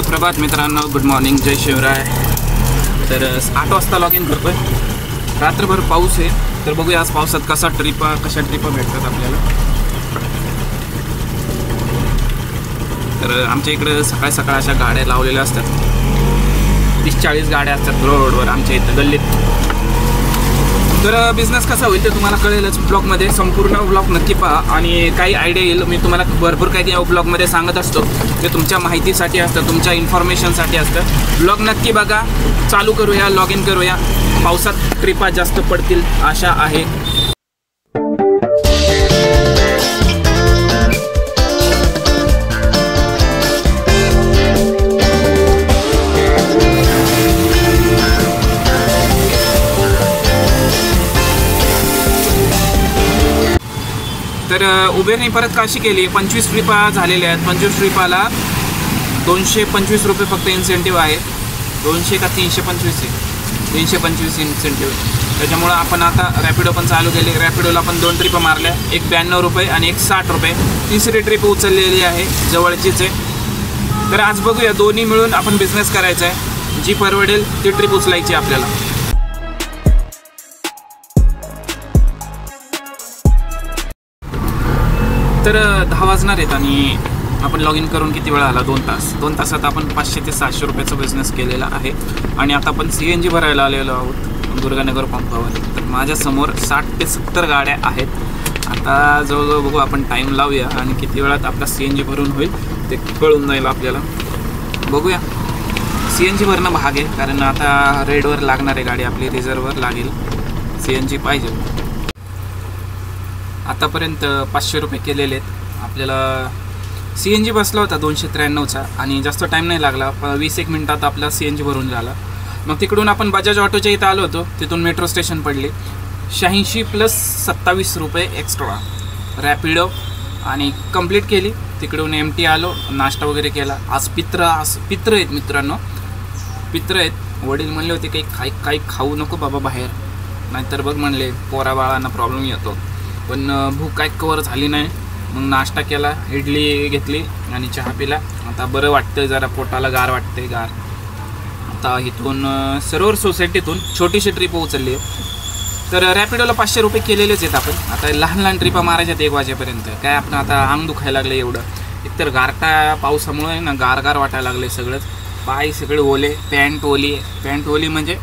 सुप्रभात मित्रांनो, good morning, जय शिवराय। तर 8 वाजता लॉग इन करतोय। रात्रभर पाऊस आहे, तर बघूया आज पावसात कशा ट्रिपा भेटतात आपल्याला। तर आमच्या इकडे सकाळ सकाळ अशा गाड्या लावलेल्या असतात, 30-40 गाड्या असतात रोडवर आमच्या इथं गल्लीत। तर बिझनेस कसा होईल ते तुम्हाला कळेलच ब्लॉगमध्ये। संपूर्ण ब्लॉग नक्की पहा आणि काही आयडिया येईल। मी तुम्हाला भरपूर काही ब्लॉगमध्ये सांगत असतो, ते तुमच्या माहितीसाठी असतं, तुमच्या इन्फॉर्मेशनसाठी असतं। ब्लॉग नक्की बघा। चालू करूया, लॉग इन करूया। पावसात ट्रिपा जास्त पडतील आशा आहे। तर उबेरने परत काशी केली। 25 ट्रिपा झालेल्या आहेत। 25 ट्रिपाला 225 रुपये फक्त इन्सेंटिव्ह आहे। 200 का 325 आहे, 325 इन्सेंटिव्ह। त्याच्यामुळं आपण आता रॅपिडो पण चालू केली। रॅपिडोला पण 2 ट्रिपा मारल्या, एक 92 रुपये आणि एक 60 रुपये। तिसरी ट्रिप उचललेली आहे, जवळचीच आहे। तर आज बघूया, दोन्ही मिळून आपण बिझनेस करायचा आहे। जी परवडेल ती ट्रिप उचलायची आपल्याला। तर 10 वाजणार आहेत आणि आपण लॉग इन करून किती वेळ आला? 2 तास। 2 तासात आपण 500 ते 700 रुपयाचा बिझनेस केलेला आहे। आणि आता आपण CNG भरायला आलेलो आहोत दुर्गानगर पंपावर। तर माझ्यासमोर 60 ते 70 गाड्या आहेत। आता जवळजवळ बघू, आपण टाईम लावूया आणि किती वेळात आपला CNG भरून होईल ते कळून जाईल आपल्याला। बघूया, CNG भरणं भाग आहे, कारण आता रेडवर लागणार आहे गाडी आपली, रिझर्ववर लागेल। CNG पाहिजे। आतापर्यंत 500 रुपये केलेले आहेत। आपल्याला CNG बसला होता 293चा आणि जास्त टाईम नाही लागला, 20-1 मिनटात आपला CNG भरून झाला। मग तिकडून आपण बजाज ऑटोच्या इथं आलो होतो, तिथून मेट्रो स्टेशन पडली। 86 + 27 रुपये एक्स्ट्रा रॅपिडो आणि कंप्लीट केली। तिकडून MT आलो, नाश्ता वगैरे केला। आज पित्र आहेत मित्रांनो, पित्र आहेत। वडील म्हणले होते काही खाऊ नको बाबा बाहेर, नाहीतर बघ म्हणले पोरा बाळांना प्रॉब्लेम येतो। पण भूक काय कवर झाली नाही। मग नाश्ता केला, इडली घेतली आणि चहा पिला। आता बरं वाटतं, जरा पोटाला गार वाटते गार। आता इथून सरोवर सोसायटीतून छोटीशी ट्रिप उचलली आहे। तर रॅपिडोला 500 रुपये केलेलेच आहेत आपण। आता लहान ट्रिपा मारायच्यात 1 वाजेपर्यंत। काय आपण आता अंग दुखायला लागलं एवढं, एकतर गारटा पावसामुळे ना गार वाटायला लागले सगळंच। पाय सगळे ओले, पॅन्ट ओली म्हणजे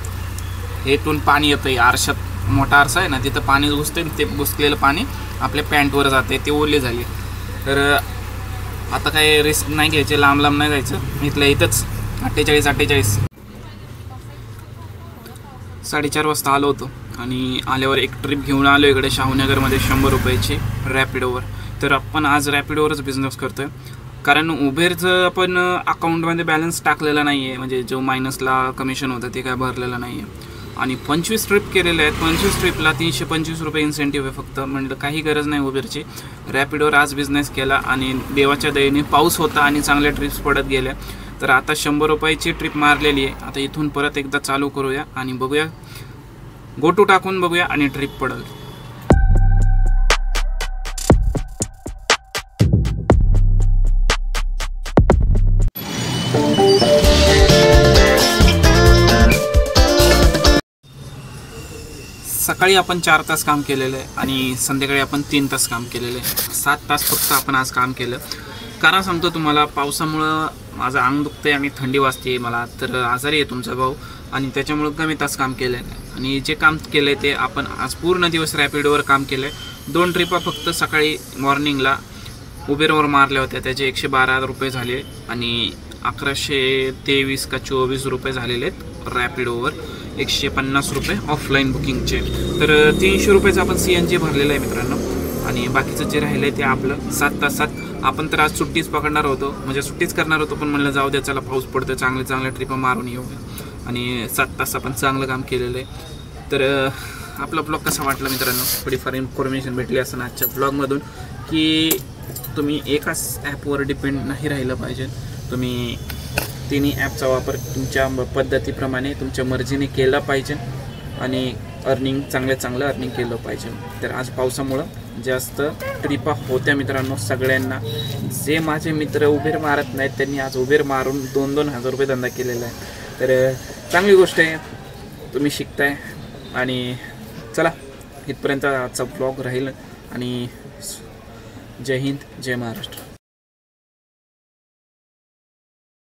हेतून पाणी येतं, आरशात मोठा आरसा आहे ना, तिथं पाणी घुसते, ते घुसलेलं पाणी आपल्या पॅन्टवर जाते, ते ओले झाले। तर आता काय रिस्क नाही घ्यायचे, लांब नाही जायचं, इथल्या इथंच 48 4:30 वाजता आलो होतो आणि आल्यावर एक ट्रिप घेऊन आलो इकडे शाहूनगरमध्ये 100 रुपयाची रॅपिडोवर। तर आपण आज रॅपिडोवरच बिझनेस करतोय, कारण उबेरचं आपण अकाउंटमध्ये बॅलन्स टाकलेला नाही आहे, म्हणजे जो मायनसला कमिशन होतं ते काय भरलेलं नाही आहे। आणि 25 ट्रिप केलेले आहेत। 25 ट्रिपला 325 रुपये इन्सेंटिव्ह आहे फक्त। म्हणलं काही गरज नाही उबेरची, रॅपिडोवर आज बिझनेस केला आणि देवाच्या दयेने पाऊस होता आणि चांगल्या ट्रिप्स पडत गेल्या। तर आता 100 रुपयाची ट्रिप मारलेली आहे। आता इथून परत एकदा चालू करूया आणि बघूया, गो टू टाकून बघूया आणि ट्रिप पडेल। सकाळी आपण 4 तास काम केलेलं आहे आणि संध्याकाळी आपण 3 तास काम केलेलं आहे। 7 तास फक्त आपण आज काम केलं। कारण सांगतो तुम्हाला, पावसामुळं माझं अंग दुखतंय आणि थंडी वाजते मला, तर आजारी आहे तुमचा भाऊ, आणि त्याच्यामुळं कमी तास काम केलं आहे। आणि जे काम केलं आहे ते आपण आज पूर्ण दिवस रॅपिडोवर काम केलं आहे। 2 ट्रिपा फक्त सकाळी मॉर्निंगला उबेरवर मारल्या होत्या, त्याचे 112 रुपये झाले आणि 1123 का 24 रुपये झालेले आहेत रॅपिडोवर। 150 रुपये ऑफलाईन बुकिंगचे। तर 300 रुपयाचं आपण CNG भरलेलं आहे मित्रांनो। आणि बाकीचं जे राहिलं आहे ते आपलं 7 तासात। आपण तर आज सुट्टीच पकडणार होतो, म्हणजे सुट्टीच करणार होतो, पण म्हणलं जाऊ द्या, चला पाऊस पडतो, चांगल्या ट्रिपा मारून येऊया। आणि 7 तास आपण चांगलं काम केलेलं आहे। तर आपला ब्लॉग कसा वाटला मित्रांनो? थोडीफार इन्फॉर्मेशन भेटली असं आजच्या ब्लॉगमधून, की तुम्ही एकाच ॲपवर डिपेंड नाही राहिलं पाहिजे। तुम्ही तिन्ही ॲपचा वापर तुमच्या पद्धतीप्रमाणे तुमच्या मर्जीने केला पाहिजे। आणि चांगलं अर्निंग केलं पाहिजे. तर आज पावसामुळं जास्त ट्रिपा होत्या मित्रांनो सगळ्यांना. जे माझे मित्र उबेर मारत नाहीत त्यांनी आज उबेर मारून 2,000 रुपये धंदा केलेला आहे. तर चांगली गोष्ट आहे, तुम्ही शिकताय. आणि चला इथपर्यंत आजचा ब्लॉग राहील. आणि जय हिंद, जय महाराष्ट्र.